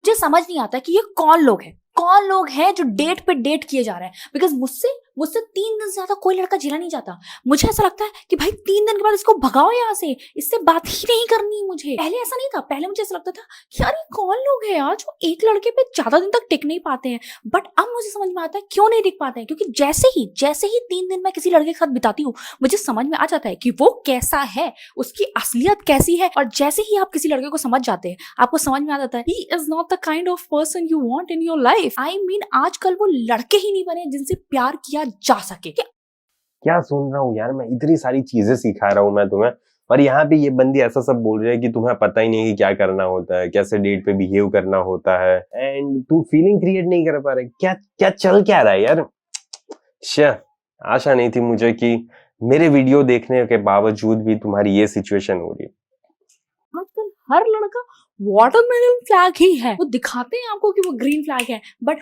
मुझे समझ नहीं आता कि ये कौन लोग हैं जो डेट पे डेट किए जा रहे हैं। बिकॉज मुझसे मुझसे 3 दिन से ज्यादा कोई लड़का झेला नहीं जाता। मुझे ऐसा लगता है कि भाई 3 दिन के बाद इसको भगाओ यहाँ से, इससे बात ही नहीं करनी मुझे। पहले ऐसा नहीं था, पहले मुझे ऐसा लगता था कि यार ये कौन लोग हैं यार जो एक लड़के पे ज्यादा दिन तक टिक नहीं पाते हैं। बट अब मुझे समझ में आता है क्यों नहीं टिक पाते हैं, क्योंकि जैसे ही 3 दिन मैं किसी लड़के के साथ बिताती हूँ, मुझे समझ में आ जाता है कि वो कैसा है, उसकी असलियत कैसी है। और जैसे ही आप किसी लड़के को समझ जाते हैं, आपको समझ में आ जाता है he is not the kind of person you want in your life. I mean आजकल वो लड़के ही नहीं बने जिनसे प्यार किया जा सके। क्या सुन रहा हूँ यार, मैं इतनी सारी चीजें सिखा रहा हूँ मैं तुम्हें, और यहाँ पे ये बंदी ऐसा सब बोल रही है कि तुम्हें पता ही नहीं कि क्या करना होता है, कैसे डेट पे बिहेव करना होता है, एंड तुम फीलिंग क्रिएट नहीं कर पा रहे। क्या क्या चल क्या रहा है यार। आशा नहीं थी मुझे कि मेरे वीडियो देखने के बावजूद भी तुम्हारी ये सिचुएशन हो रही है। आजकल हर लड़का वाटरमेलन फ्लैग ही है। वो दिखाते हैं आपको कि वो ग्रीन फ्लैग है, बट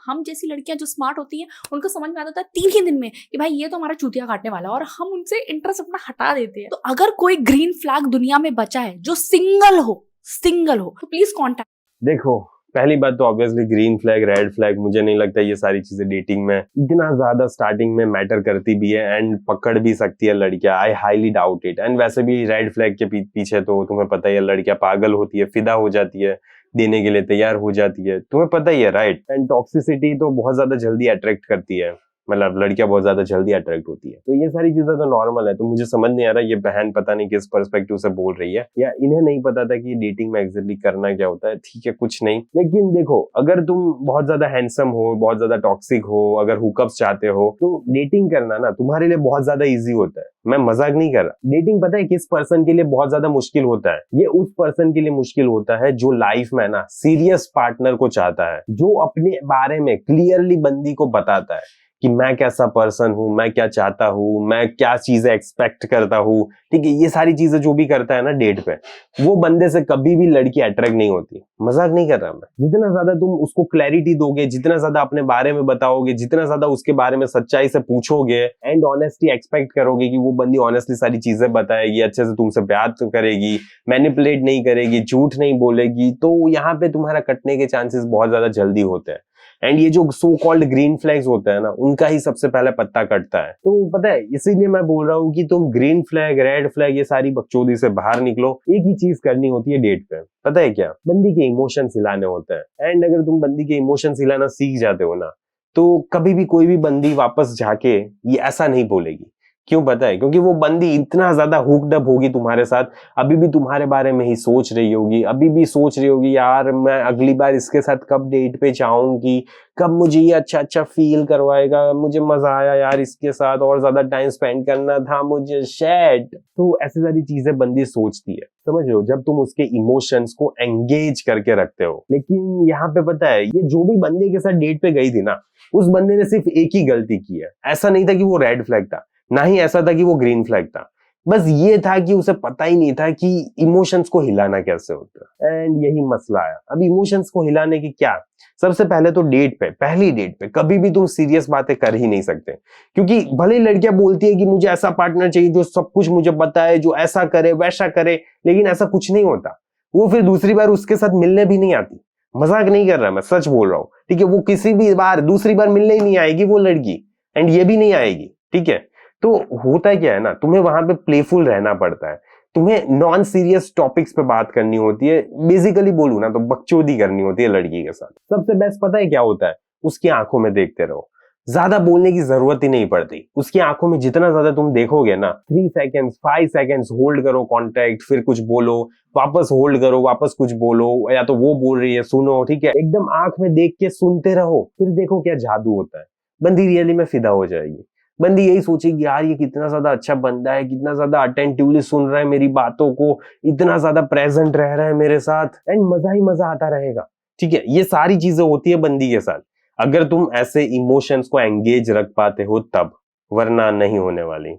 हम जैसी लड़कियां जो स्मार्ट होती हैं, उनको समझ में आता है 3 ही दिन में कि भाई ये तो हमारा चूतिया काटने वाला है, और हम उनसे इंटरेस्ट अपना हटा देते हैं। तो अगर कोई ग्रीन फ्लैग दुनिया में बचा है जो सिंगल हो तो प्लीज कॉन्टैक्ट। देखो, पहली बात तो obviously green flag, red flag, मुझे नहीं लगता ये सारी चीजें डेटिंग में इतना ज्यादा स्टार्टिंग में मैटर करती भी है एंड पकड़ भी सकती है लड़कियां। I highly doubt it. And वैसे भी रेड फ्लैग के पीछे तो तुम्हें पता ही है, लड़कियां पागल होती है, फिदा हो जाती है, देने के लिए तैयार हो जाती है, तुम्हें पता ही है, राइट। एंड टॉक्सिसिटी तो बहुत ज्यादा जल्दी अट्रैक्ट करती है, मतलब लड़कियां बहुत ज्यादा जल्दी अट्रैक्ट होती है। तो ये सारी चीजें तो नॉर्मल है। तो मुझे समझ नहीं आ रहा ये बहन पता नहीं किस पर्सपेक्टिव से बोल रही है, या इन्हें नहीं पता था कि डेटिंग में एग्जैक्टली करना क्या होता है। ठीक है, कुछ नहीं, लेकिन देखो, अगर तुम बहुत ज्यादा हैंडसम हो, बहुत ज्यादा टॉक्सिक हो, अगर हुकअप्स चाहते हो, तो डेटिंग करना ना तुम्हारे लिए बहुत ज्यादा ईजी होता है। मैं मजाक नहीं कर रहा। डेटिंग पता है किस पर्सन के लिए बहुत ज्यादा मुश्किल होता है? ये उस पर्सन के लिए मुश्किल होता है जो लाइफ में ना सीरियस पार्टनर को चाहता है, जो अपने बारे में क्लियरली बंदी को बताता है कि मैं कैसा पर्सन हूं, मैं क्या चाहता हूं, मैं क्या चीजें एक्सपेक्ट करता हूं। ठीक है, ये सारी चीजें जो भी करता है ना डेट पे, वो बंदे से कभी भी लड़की अट्रैक्ट नहीं होती। मजाक नहीं कर रहा मैं। जितना ज्यादा तुम उसको क्लैरिटी दोगे, जितना ज्यादा अपने बारे में बताओगे, जितना ज्यादा उसके बारे में सच्चाई से पूछोगे एंड ऑनेस्टी एक्सपेक्ट करोगे कि वो बंदी ऑनेस्टली सारी चीजें बताएगी, अच्छे से तुमसे बात करेगी, मैनिपुलेट नहीं करेगी, झूठ नहीं बोलेगी, तो यहाँ पे तुम्हारा कटने के चांसेस बहुत ज्यादा जल्दी होते हैं। एंड ये जो सो कॉल्ड ग्रीन फ्लैग्स होते हैं ना, उनका ही सबसे पहले पत्ता कटता है। तो पता है, इसीलिए मैं बोल रहा हूँ कि तुम ग्रीन फ्लैग, रेड फ्लैग, ये सारी बकचोदी से बाहर निकलो। एक ही चीज करनी होती है डेट पे, पता है क्या? बंदी के इमोशंस हिलाने होते हैं। एंड अगर तुम बंदी के इमोशंस हिलाना सीख जाते हो ना, तो कभी भी कोई भी बंदी वापस जाके ये ऐसा नहीं बोलेगी। क्यों पता है? क्योंकि वो बंदी इतना ज्यादा हुक्ड अप होगी तुम्हारे साथ, अभी भी तुम्हारे बारे में ही सोच रही होगी, अभी भी सोच रही होगी यार मैं अगली बार इसके साथ कब डेट पे जाऊंगी, कब मुझे ये अच्छा अच्छा फील करवाएगा, मुझे मजा आया यार इसके साथ, और ज्यादा टाइम स्पेंड करना था मुझे, शेट। तो ऐसी सारी चीजें बंदी सोचती है, समझ रहे हो, जब तुम उसके इमोशंस को एंगेज करके रखते हो। लेकिन यहाँ पे पता है, ये जो भी बंदे के साथ डेट पे गई थी ना, उस बंदे ने सिर्फ एक ही गलती की है। ऐसा नहीं था कि वो रेड फ्लैग था, ना ही ऐसा था कि वो ग्रीन फ्लैग था। बस ये था कि उसे पता ही नहीं था कि इमोशंस को हिलाना कैसे होता है। एंड यही मसला है। अब इमोशंस को हिलाने की क्या, सबसे पहले तो डेट पे, पहली डेट पे कभी भी तुम सीरियस बातें कर ही नहीं सकते। क्योंकि भले लड़कियां बोलती है कि मुझे ऐसा पार्टनर चाहिए जो सब कुछ मुझे बताए, जो ऐसा करे वैसा करे, लेकिन ऐसा कुछ नहीं होता। वो फिर दूसरी बार उसके साथ मिलने भी नहीं आती। मजाक नहीं कर रहा, मैं सच बोल रहा हूँ। ठीक है, वो किसी भी बार दूसरी बार मिलने ही नहीं आएगी वो लड़की, एंड ये भी नहीं आएगी। ठीक है, तो होता क्या है ना, तुम्हें वहां पे प्लेफुल रहना पड़ता है, तुम्हें नॉन सीरियस टॉपिक्स पे बात करनी होती है। बेसिकली बोलूं ना तो बकचोदी करनी होती है लड़की के साथ। सबसे बेस्ट पता है क्या होता है? उसकी आंखों में देखते रहो, ज्यादा बोलने की जरूरत ही नहीं पड़ती। उसकी आंखों में जितना ज्यादा तुम देखोगे ना, 3 सेकेंड्स 5 सेकेंड्स होल्ड करो कॉन्टेक्ट, फिर कुछ बोलो, वापस होल्ड करो, वापस कुछ बोलो, या तो वो बोल रही है सुनो। ठीक है, एकदम आंख में देख के सुनते रहो, फिर देखो क्या जादू होता है। बंदी रियली में फिदा हो जाएगी। बंदी यही सोचेगी यार ये कितना ज्यादा अच्छा बंदा है, कितना ज्यादा अटेंटिवली सुन रहा है मेरी बातों को, इतना ज्यादा प्रेजेंट रह रहा है मेरे साथ, एंड मजा ही मजा आता रहेगा। ठीक है, ये सारी चीजें होती है बंदी के साथ, अगर तुम ऐसे इमोशंस को एंगेज रख पाते हो तब, वरना नहीं होने वाली।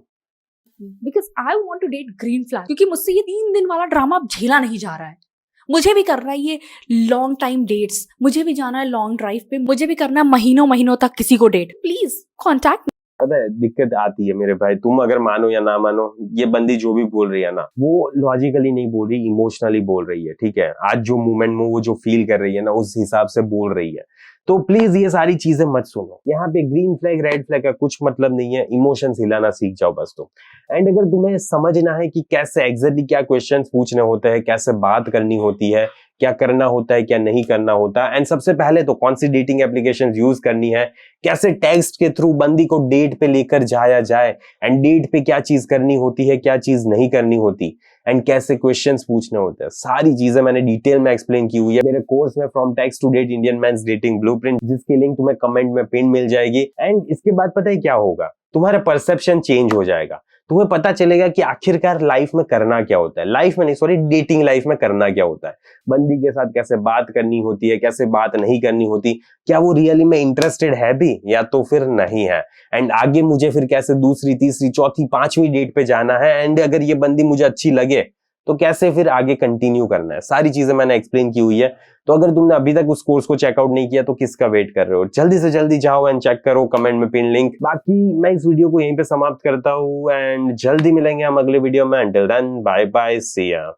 Because I want to date green flag, क्योंकि मुझसे ये 3 दिन वाला ड्रामा अब झेला नहीं जा रहा है। मुझे भी करना है ये लॉन्ग टाइम डेट्स, मुझे भी जाना है लॉन्ग ड्राइव पे, मुझे भी करना है महीनों महीनों तक किसी को डेट। प्लीज कॉन्टैक्ट पता है दिक्कत आती है मेरे भाई, तुम अगर मानो या ना मानो, ये बंदी जो भी बोल रही है ना, वो लॉजिकली नहीं बोल रही, इमोशनली बोल रही है, ठीक है। आज जो मोमेंट में वो जो फील कर रही है ना, उस हिसाब से बोल रही है। तो प्लीज ये सारी चीजें मत सुनो। यहाँ पे ग्रीन फ्लैग रेड फ्लैग का कुछ मतलब नहीं है, इमोशंस हिलाना सीख जाओ बस तुम। एंड अगर तुम्हें समझना है कि कैसे एग्जैक्टली क्या क्वेश्चंस पूछने होते हैं, कैसे बात करनी होती है, क्या करना होता है, क्या नहीं करना होता, एंड सबसे पहले तो कौन सी डेटिंग एप्लीकेशन यूज करनी है, कैसे टेक्स्ट के थ्रू बंदी को डेट पे लेकर जाया जाए, एंड डेट पे क्या चीज करनी होती है, क्या चीज नहीं करनी होती, एंड कैसे क्वेश्चंस पूछने होते हैं, सारी चीजें मैंने डिटेल में एक्सप्लेन की हुई है मेरे कोर्स में, from text to date Indian men's dating blueprint, जिसकी लिंक तुम्हें कमेंट में पिन मिल जाएगी। एंड इसके बाद पता है क्या होगा, तुम्हारा परसेप्शन चेंज हो जाएगा। तुम्हें पता चलेगा कि आखिरकार लाइफ में करना क्या होता है, लाइफ में नहीं सॉरी डेटिंग लाइफ में करना क्या होता है, बंदी के साथ कैसे बात करनी होती है, कैसे बात नहीं करनी होती, क्या वो रियली में इंटरेस्टेड है भी या तो फिर नहीं है, एंड आगे मुझे फिर कैसे दूसरी तीसरी चौथी पांचवी डेट पे जाना है, एंड अगर ये बंदी मुझे अच्छी लगे तो कैसे फिर आगे कंटिन्यू करना है, सारी चीजें मैंने एक्सप्लेन की हुई है। तो अगर तुमने अभी तक उस कोर्स को चेकआउट नहीं किया तो किसका वेट कर रहे हो, जल्दी से जल्दी जाओ एंड चेक करो, कमेंट में पिन लिंक। बाकी मैं इस वीडियो को यहीं पे समाप्त करता हूँ एंड जल्दी मिलेंगे हम अगले वीडियो में। अंटिल देन बाय बाय, सी या।